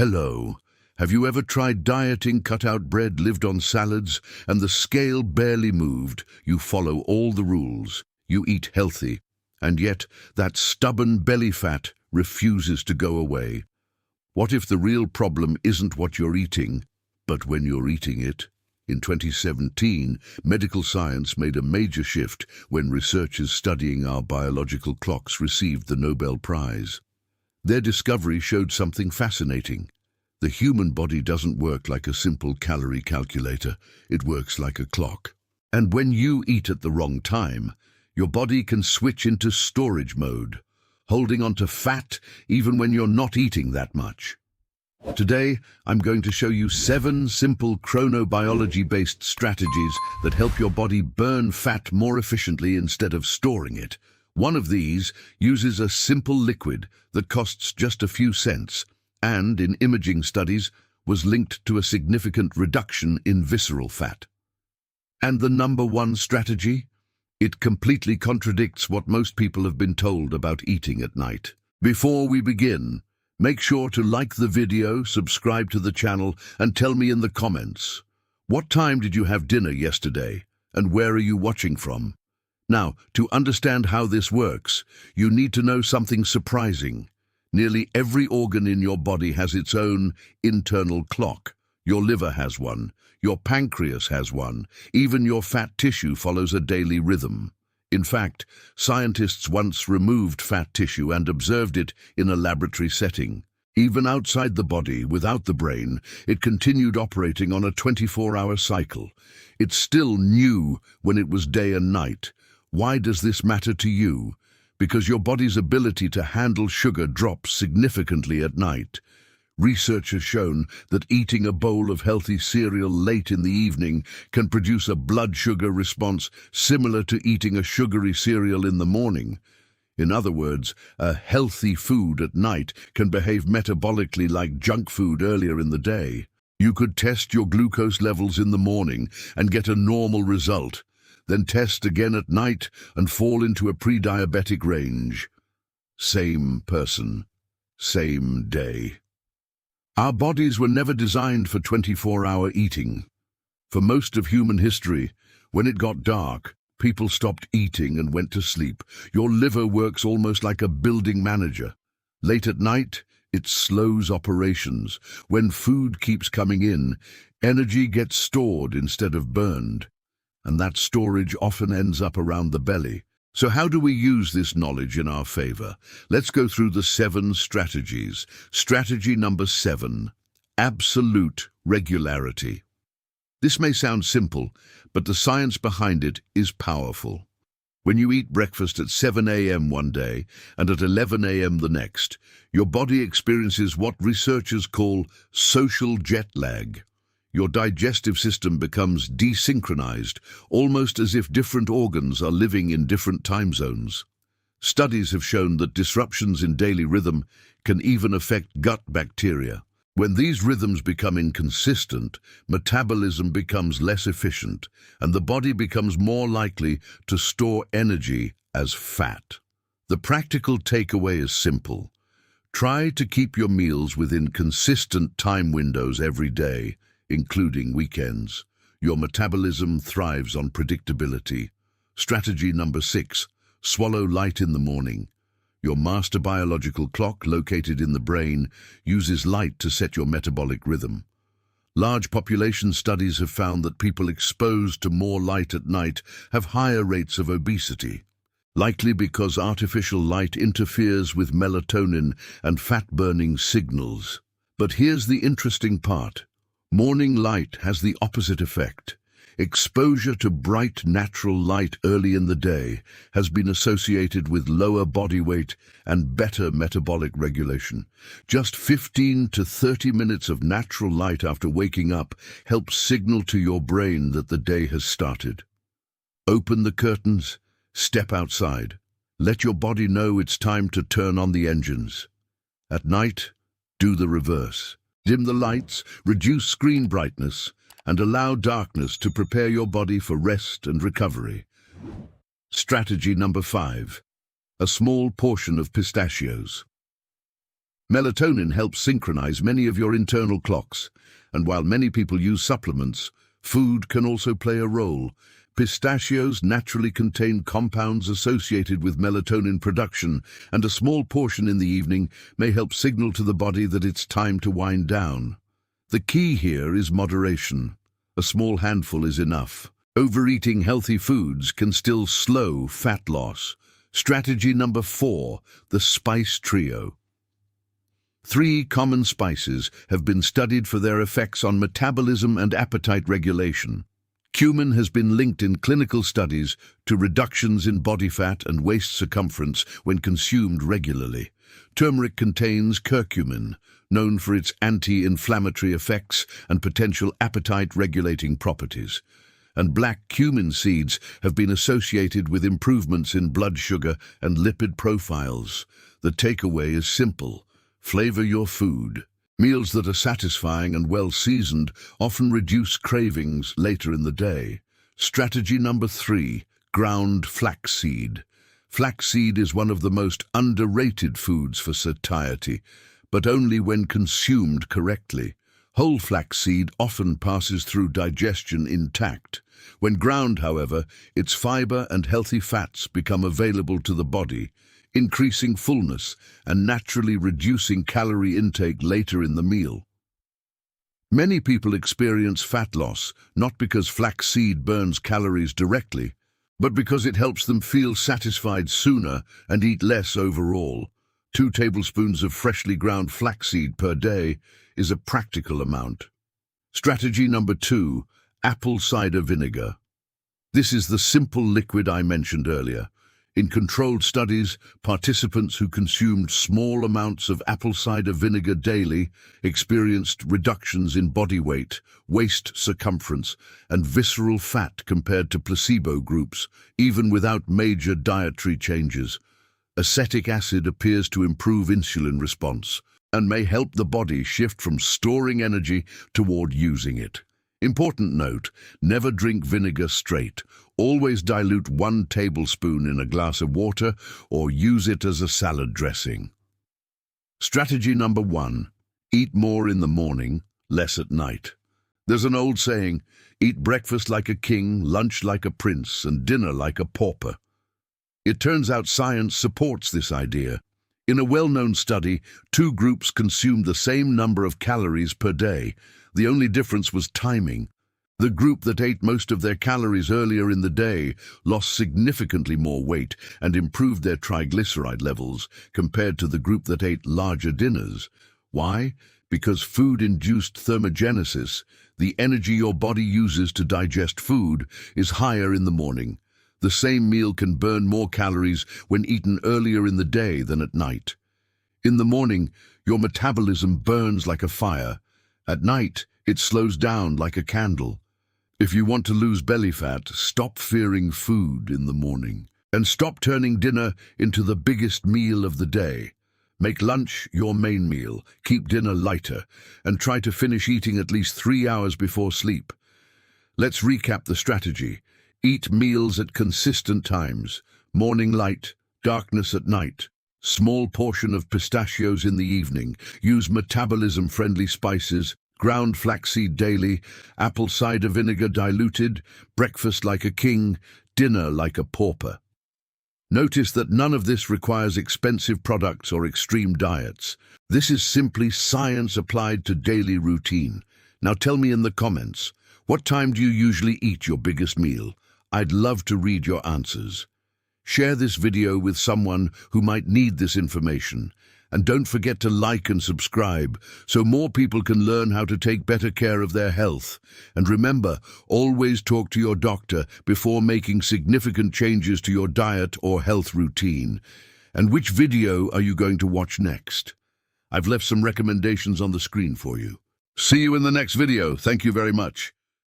Hello. Have you ever tried dieting, cut out bread, lived on salads, and the scale barely moved? You follow all the rules. You eat healthy. And yet, that stubborn belly fat refuses to go away. What if the real problem isn't what you're eating, but when you're eating it? In 2017, medical science made a major shift when researchers studying our biological clocks received the Nobel Prize. Their discovery showed something fascinating. The human body doesn't work like a simple calorie calculator. It works like a clock. And when you eat at the wrong time, your body can switch into storage mode, holding onto fat even when you're not eating that much. Today, I'm going to show you 7 simple chronobiology-based strategies that help your body burn fat more efficiently instead of storing it. One of these uses a simple liquid that costs just a few cents and, in imaging studies, was linked to a significant reduction in visceral fat. And the number 1 strategy? It completely contradicts what most people have been told about eating at night. Before we begin, make sure to like the video, subscribe to the channel, and tell me in the comments, what time did you have dinner yesterday, and where are you watching from? Now, to understand how this works, you need to know something surprising. Nearly every organ in your body has its own internal clock. Your liver has one, your pancreas has one, even your fat tissue follows a daily rhythm. In fact, scientists once removed fat tissue and observed it in a laboratory setting. Even outside the body, without the brain, it continued operating on a 24-hour cycle. It still knew when it was day and night. Why does this matter to you? Because your body's ability to handle sugar drops significantly at night. Research has shown that eating a bowl of healthy cereal late in the evening can produce a blood sugar response similar to eating a sugary cereal in the morning. In other words, a healthy food at night can behave metabolically like junk food earlier in the day. You could test your glucose levels in the morning and get a normal result, then test again at night and fall into a pre-diabetic range. Same person, same day. Our bodies were never designed for 24-hour eating. For most of human history, when it got dark, people stopped eating and went to sleep. Your liver works almost like a building manager. Late at night, it slows operations. When food keeps coming in, energy gets stored instead of burned. And that storage often ends up around the belly. So how do we use this knowledge in our favor? Let's go through the 7 strategies. Strategy number 7, absolute regularity. This may sound simple, but the science behind it is powerful. When you eat breakfast at 7 a.m. one day and at 11 a.m. the next, your body experiences what researchers call social jet lag. Your digestive system becomes desynchronized, almost as if different organs are living in different time zones. Studies have shown that disruptions in daily rhythm can even affect gut bacteria. When these rhythms become inconsistent, metabolism becomes less efficient, and the body becomes more likely to store energy as fat. The practical takeaway is simple. Try to keep your meals within consistent time windows every day, including weekends. Your metabolism thrives on predictability. Strategy number 6, swallow light in the morning. Your master biological clock, located in the brain, uses light to set your metabolic rhythm. Large population studies have found that people exposed to more light at night have higher rates of obesity, likely because artificial light interferes with melatonin and fat-burning signals. But here's the interesting part. Morning light has the opposite effect. Exposure to bright natural light early in the day has been associated with lower body weight and better metabolic regulation. Just 15 to 30 minutes of natural light after waking up helps signal to your brain that the day has started. Open the curtains, step outside. Let your body know it's time to turn on the engines. At night, do the reverse. Dim the lights, reduce screen brightness, and allow darkness to prepare your body for rest and recovery. Strategy number 5, a small portion of pistachios. Melatonin helps synchronize many of your internal clocks, and while many people use supplements, food can also play a role. Pistachios naturally contain compounds associated with melatonin production, and a small portion in the evening may help signal to the body that it's time to wind down. The key here is moderation. A small handful is enough. Overeating healthy foods can still slow fat loss. Strategy number 4, the spice trio. 3 common spices have been studied for their effects on metabolism and appetite regulation. Cumin has been linked in clinical studies to reductions in body fat and waist circumference when consumed regularly. Turmeric contains curcumin, known for its anti-inflammatory effects and potential appetite-regulating properties. And black cumin seeds have been associated with improvements in blood sugar and lipid profiles. The takeaway is simple: flavor your food. Meals that are satisfying and well-seasoned often reduce cravings later in the day. Strategy number 3, ground flaxseed. Flaxseed is one of the most underrated foods for satiety, but only when consumed correctly. Whole flaxseed often passes through digestion intact. When ground, however, its fiber and healthy fats become available to the body, increasing fullness and naturally reducing calorie intake later in the meal. Many people experience fat loss not because flaxseed burns calories directly, but because it helps them feel satisfied sooner and eat less overall. 2 tablespoons of freshly ground flaxseed per day is a practical amount. Strategy number 2, apple cider vinegar. This is the simple liquid I mentioned earlier. In controlled studies, participants who consumed small amounts of apple cider vinegar daily experienced reductions in body weight, waist circumference, and visceral fat compared to placebo groups, even without major dietary changes. Acetic acid appears to improve insulin response and may help the body shift from storing energy toward using it. Important note: never drink vinegar straight. Always dilute 1 tablespoon in a glass of water or use it as a salad dressing. Strategy number 1, eat more in the morning, less at night. There's an old saying: eat breakfast like a king, lunch like a prince, and dinner like a pauper. It turns out science supports this idea. In a well-known study, 2 groups consumed the same number of calories per day. The only difference was timing. The group that ate most of their calories earlier in the day lost significantly more weight and improved their triglyceride levels compared to the group that ate larger dinners. Why? Because food-induced thermogenesis, the energy your body uses to digest food, is higher in the morning. The same meal can burn more calories when eaten earlier in the day than at night. In the morning, your metabolism burns like a fire. At night, it slows down like a candle. If you want to lose belly fat, stop fearing food in the morning. And stop turning dinner into the biggest meal of the day. Make lunch your main meal, keep dinner lighter, and try to finish eating at least 3 hours before sleep. Let's recap the strategy. Eat meals at consistent times. Morning light, darkness at night. Small portion of pistachios in the evening. Use metabolism-friendly spices. Ground flaxseed daily. Apple cider vinegar diluted. Breakfast like a king. Dinner like a pauper. Notice that none of this requires expensive products or extreme diets. This is simply science applied to daily routine. Now tell me in the comments, what time do you usually eat your biggest meal? I'd love to read your answers. Share this video with someone who might need this information. And don't forget to like and subscribe so more people can learn how to take better care of their health. And remember, always talk to your doctor before making significant changes to your diet or health routine. And which video are you going to watch next? I've left some recommendations on the screen for you. See you in the next video. Thank you very much.